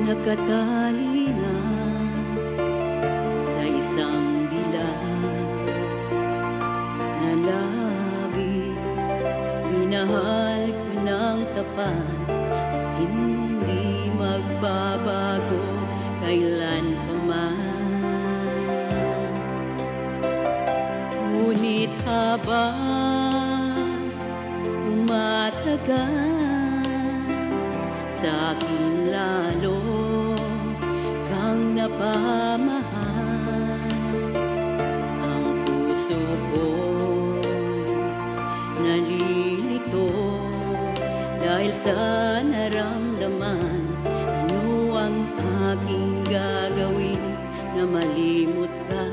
nakatali na sa isang dilag na labis. Minahal ko ng tapat, hindi magbabago kailan pa man. Ngunit habang tumatagal, sa akin lalo kang napamahal. Ang puso ko nalilito dahil sa naramdaman. Ano ang aking gagawin na malimot ka?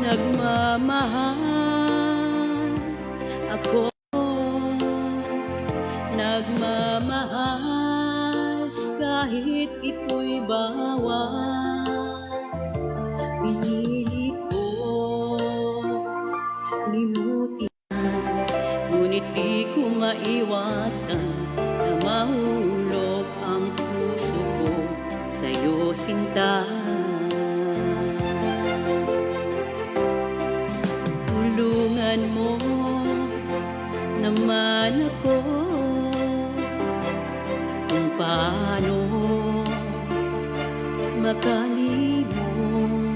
Nagmamahal ako, nagmamahal kahit ito'y bawal. Pinili ko limutin, ngunit di ko maiwasan na mahulog ang puso ko sa'yo, sinta. Tulungan mo naman ako kung paano makalimot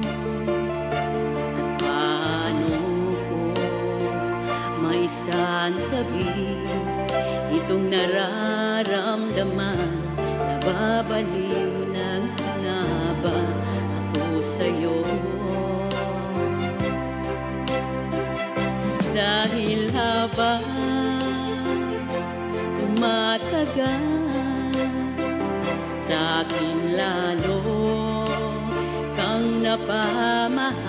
at paano ko maisantabi itong nararamdaman. Nababaliw ng nga ba ako sa'yo? Dahil habang tumatagal, sa akin lalo kang napamahal.